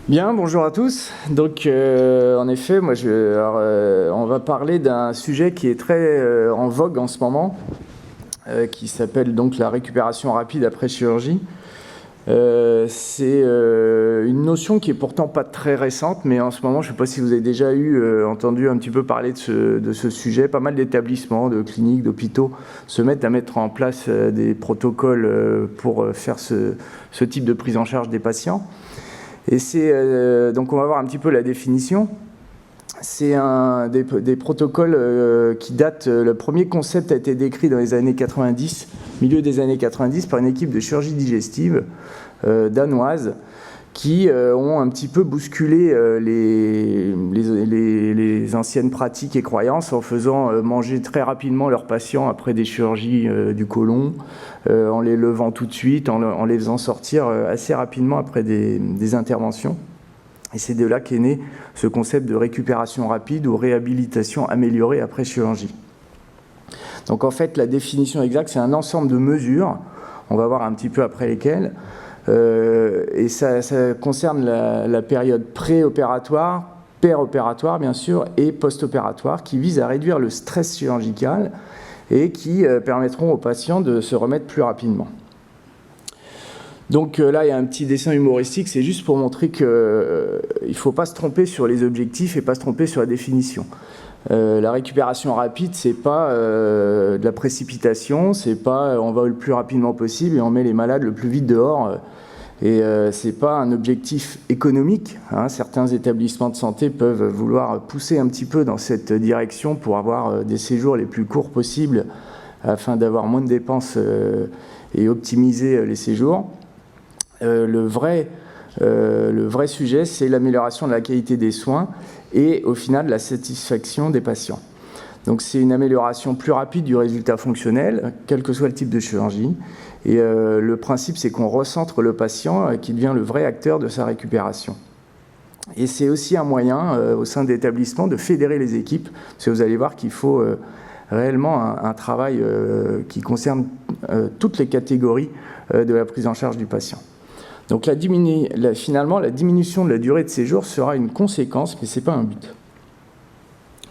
Bien, bonjour à tous. Donc, en effet, on va parler d'un sujet qui est très en vogue en ce moment, qui s'appelle donc la récupération rapide après chirurgie. C'est une notion qui est pourtant pas très récente, mais en ce moment, je ne sais pas si vous avez déjà entendu un petit peu parler de ce sujet. Pas mal d'établissements, de cliniques, d'hôpitaux se mettent à mettre en place des protocoles pour faire ce type de prise en charge des patients. Et donc on va voir un petit peu la définition. C'est des protocoles qui datent, le premier concept a été décrit dans les années 90, milieu des années 90, par une équipe de chirurgie digestive danoise qui ont un petit peu bousculé les anciennes pratiques et croyances en faisant manger très rapidement leurs patients après des chirurgies du côlon, en les levant tout de suite, en les faisant sortir assez rapidement après des interventions. Et c'est de là qu'est né ce concept de récupération rapide ou réhabilitation améliorée après chirurgie. Donc en fait, la définition exacte, c'est un ensemble de mesures, on va voir un petit peu après lesquelles, et ça concerne la période préopératoire, péropératoire bien sûr, et post-opératoire, qui vise à réduire le stress chirurgical et qui permettront aux patients de se remettre plus rapidement. Donc là, il y a un petit dessin humoristique, c'est juste pour montrer qu'il ne faut pas se tromper sur les objectifs et pas se tromper sur la définition. La récupération rapide, c'est pas de la précipitation, c'est pas on va le plus rapidement possible et on met les malades le plus vite dehors. Et c'est pas un objectif économique. Certains établissements de santé peuvent vouloir pousser un petit peu dans cette direction pour avoir des séjours les plus courts possibles afin d'avoir moins de dépenses et optimiser les séjours. Le vrai sujet, c'est l'amélioration de la qualité des soins et au final de la satisfaction des patients. Donc c'est une amélioration plus rapide du résultat fonctionnel, quel que soit le type de chirurgie. Et le principe, c'est qu'on recentre le patient qui devient le vrai acteur de sa récupération. Et c'est aussi un moyen, au sein de l'établissement, de fédérer les équipes, parce que vous allez voir qu'il faut réellement un travail qui concerne toutes les catégories de la prise en charge du patient. Donc finalement, la diminution de la durée de séjour sera une conséquence, mais ce n'est pas un but.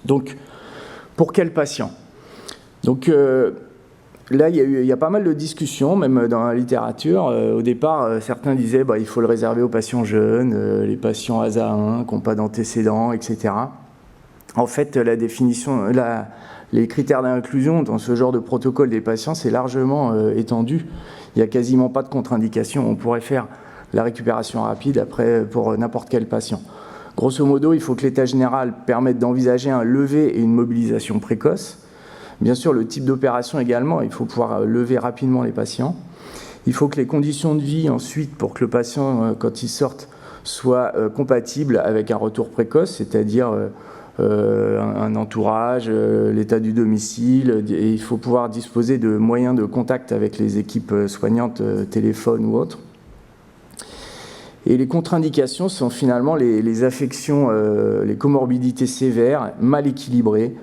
Donc, pour quel patient ? Donc là, il y a pas mal de discussions, même dans la littérature. Au départ, certains disaient il faut le réserver aux patients jeunes, les patients ASA1 qui n'ont pas d'antécédents, etc. En fait, la définition, les critères d'inclusion dans ce genre de protocole des patients, c'est largement étendu. Il n'y a quasiment pas de contre-indication. On pourrait faire la récupération rapide après pour n'importe quel patient. Grosso modo, il faut que l'état général permette d'envisager un lever et une mobilisation précoce. Bien sûr, le type d'opération également, il faut pouvoir lever rapidement les patients. Il faut que les conditions de vie ensuite, pour que le patient, quand il sorte, soient compatibles avec un retour précoce, c'est-à-dire un entourage, l'état du domicile, et il faut pouvoir disposer de moyens de contact avec les équipes soignantes, téléphone ou autres. Et les contre-indications sont finalement les affections, les comorbidités sévères, mal équilibrées,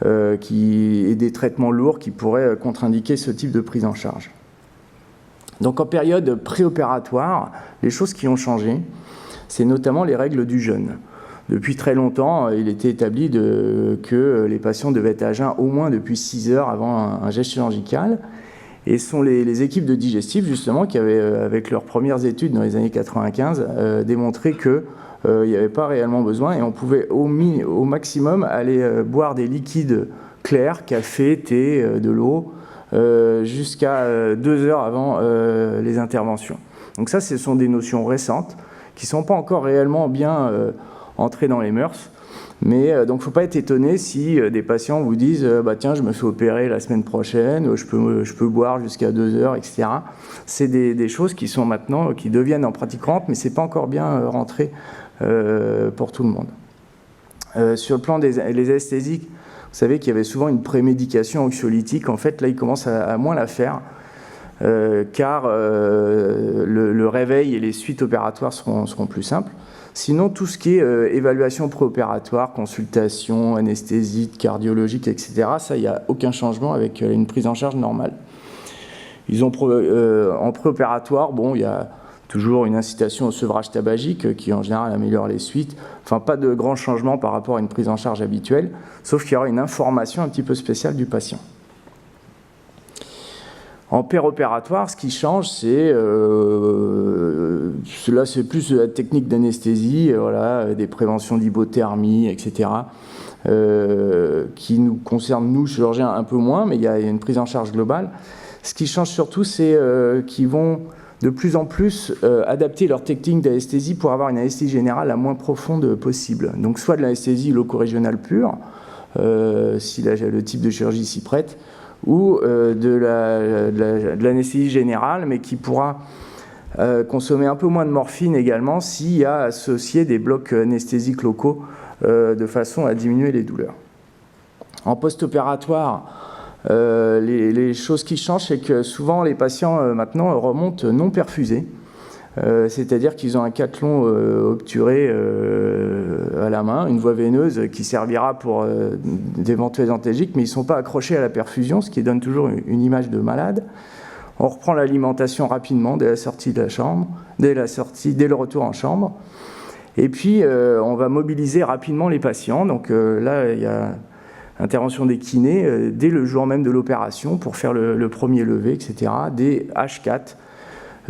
et des traitements lourds qui pourraient contre-indiquer ce type de prise en charge. Donc en période préopératoire, les choses qui ont changé, c'est notamment les règles du jeûne. Depuis très longtemps, il était établi que les patients devaient être à jeun au moins depuis 6 heures avant un geste chirurgical. Et ce sont les équipes de digestifs, justement, qui avaient, avec leurs premières études dans les années 95, démontré qu'il n'y avait pas réellement besoin et on pouvait au maximum aller boire des liquides clairs, café, thé, de l'eau, jusqu'à 2 heures avant les interventions. Donc ça, ce sont des notions récentes qui ne sont pas encore réellement bien entrées dans les mœurs. Mais donc, il ne faut pas être étonné si des patients vous disent tiens, je me fais opérer la semaine prochaine, je peux boire jusqu'à 2 heures, etc. C'est des choses qui sont maintenant, qui deviennent en pratique courante, mais ce n'est pas encore bien rentré pour tout le monde. Sur le plan des anesthésiques, vous savez qu'il y avait souvent une prémédication anxiolytique. En fait, là, ils commencent à moins la faire, car le réveil et les suites opératoires seront plus simples. Sinon, tout ce qui est évaluation préopératoire, consultation, anesthésie, cardiologique, etc., ça, il n'y a aucun changement avec une prise en charge normale. En préopératoire, il y a Toujours une incitation au sevrage tabagique qui en général améliore les suites. Enfin, pas de grands changements par rapport à une prise en charge habituelle, sauf qu'il y aura une information un petit peu spéciale du patient. En péropératoire, ce qui change, c'est là, c'est plus de la technique d'anesthésie, voilà, des préventions d'hypothermie, etc., qui nous concernent, nous, chirurgiens, un peu moins, mais il y a une prise en charge globale. Ce qui change surtout, c'est qu'ils vont de plus en plus adapter leur technique d'anesthésie pour avoir une anesthésie générale la moins profonde possible. Donc soit de l'anesthésie loco-régionale pure, si le type de chirurgie s'y prête, ou de l'anesthésie générale, mais qui pourra consommer un peu moins de morphine également s'il y a associé des blocs anesthésiques locaux de façon à diminuer les douleurs. En post-opératoire, les choses qui changent, c'est que souvent les patients maintenant remontent non perfusés, c'est-à-dire qu'ils ont un cathlon obturé à la main, une voie veineuse qui servira pour d'éventuels antalgiques, mais ils ne sont pas accrochés à la perfusion, ce qui donne toujours une image de malade. On reprend l'alimentation rapidement dès la sortie de la chambre, dès le retour en chambre, et puis on va mobiliser rapidement les patients. Donc là, il y a intervention des kinés dès le jour même de l'opération pour faire le premier levé, etc., des H4,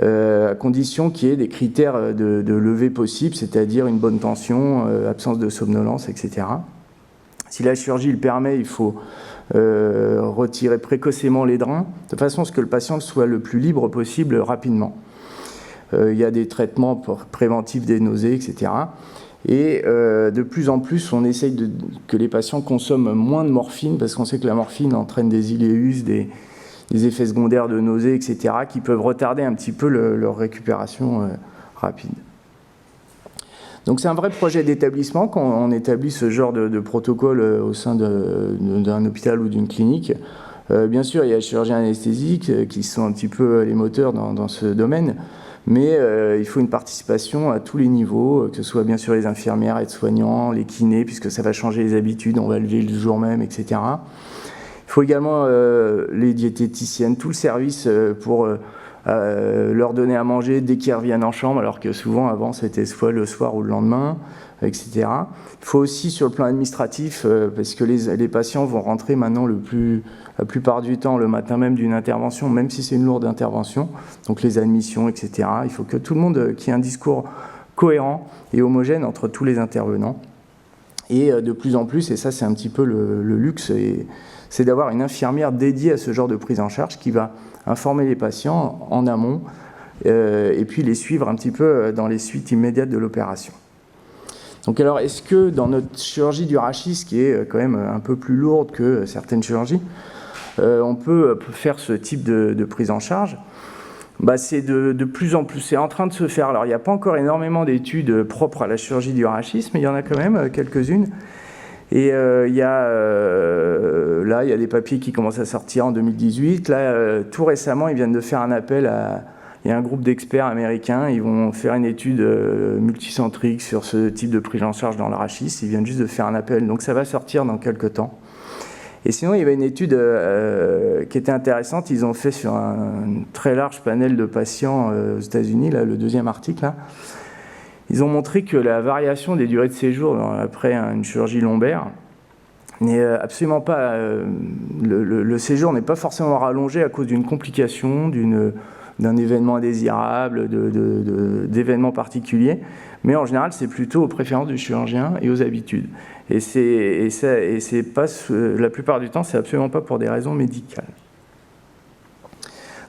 à condition qu'il y ait des critères de levée possible, c'est-à-dire une bonne tension, absence de somnolence, etc. Si la chirurgie le permet, il faut retirer précocement les drains, de façon à ce que le patient soit le plus libre possible rapidement. Il y a des traitements préventifs des nausées, etc. Et de plus en plus, on essaye que les patients consomment moins de morphine, parce qu'on sait que la morphine entraîne des iléus, des effets secondaires de nausées, etc., qui peuvent retarder un petit peu leur récupération rapide. Donc c'est un vrai projet d'établissement quand on établit ce genre de protocole au sein d'un hôpital ou d'une clinique. Bien sûr, il y a les chirurgiens anesthésiques qui sont un petit peu les moteurs dans ce domaine, mais il faut une participation à tous les niveaux, que ce soit bien sûr les infirmières, aides-soignants, les kinés, puisque ça va changer les habitudes, on va lever le jour même, etc. Il faut également les diététiciennes, tout le service pour leur donner à manger dès qu'ils reviennent en chambre, alors que souvent avant c'était soit le soir ou le lendemain, etc. Il faut aussi sur le plan administratif, parce que les patients vont rentrer maintenant la plupart du temps le matin même d'une intervention, même si c'est une lourde intervention, donc les admissions, etc. Il faut que tout le monde qu'il y ait un discours cohérent et homogène entre tous les intervenants. Et de plus en plus, et ça c'est un petit peu le luxe, c'est d'avoir une infirmière dédiée à ce genre de prise en charge qui va informer les patients en amont et puis les suivre un petit peu dans les suites immédiates de l'opération. Donc alors, est-ce que dans notre chirurgie du rachis, qui est quand même un peu plus lourde que certaines chirurgies, on peut faire ce type de prise en charge? C'est de plus en plus, c'est en train de se faire. Alors il n'y a pas encore énormément d'études propres à la chirurgie du rachis, mais il y en a quand même quelques-unes. Et il y a des papiers qui commencent à sortir en 2018. Là, tout récemment, ils viennent de faire un appel il y a un groupe d'experts américains. Ils vont faire une étude multicentrique sur ce type de prise en charge dans le rachis. Ils viennent juste de faire un appel, donc ça va sortir dans quelques temps. Et sinon, il y avait une étude qui était intéressante. Ils ont fait sur un très large panel de patients aux États-Unis, là, le deuxième article, là. Ils ont montré que la variation des durées de séjour après une chirurgie lombaire n'est absolument pas... le séjour n'est pas forcément rallongé à cause d'une complication, d'un événement indésirable, d'événements particuliers, mais en général, c'est plutôt aux préférences du chirurgien et aux habitudes. Et c'est pas, la plupart du temps, c'est absolument pas pour des raisons médicales.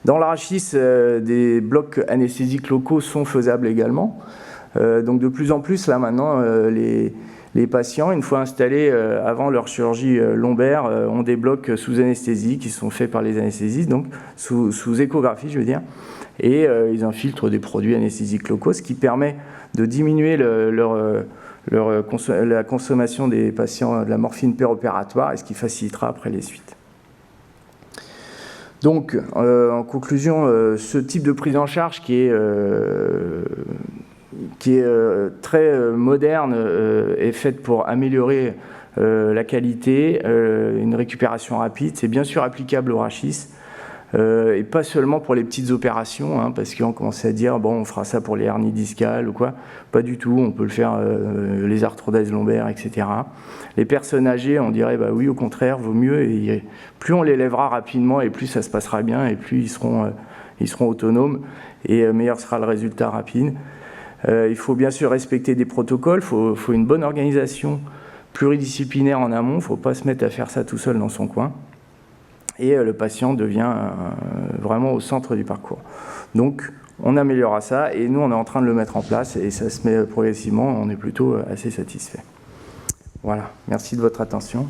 Dans le rachis, des blocs anesthésiques locaux sont faisables également. Donc de plus en plus, là maintenant, les patients, une fois installés avant leur chirurgie lombaire, ont des blocs sous anesthésie qui sont faits par les anesthésistes, donc sous échographie, je veux dire, et ils infiltrent des produits anesthésiques locaux, ce qui permet de diminuer la consommation des patients de la morphine péropératoire, et ce qui facilitera après les suites. Donc, en conclusion, ce type de prise en charge qui est très moderne est faite pour améliorer la qualité, une récupération rapide. C'est bien sûr applicable au rachis. et pas seulement pour les petites opérations, hein, parce qu'on commençait à dire bon, on fera ça pour les hernies discales ou quoi. Pas du tout, on peut le faire les arthrodèses lombaires, etc. Les personnes âgées, on dirait bah oui, au contraire, vaut mieux, et plus on les lèvera rapidement et plus ça se passera bien et plus ils seront autonomes et meilleur sera le résultat rapide. Il faut bien sûr respecter des protocoles, il faut une bonne organisation pluridisciplinaire en amont, il ne faut pas se mettre à faire ça tout seul dans son coin. Et le patient devient vraiment au centre du parcours. Donc, on améliorera ça, et nous, on est en train de le mettre en place, et ça se met progressivement, on est plutôt assez satisfait. Voilà, merci de votre attention.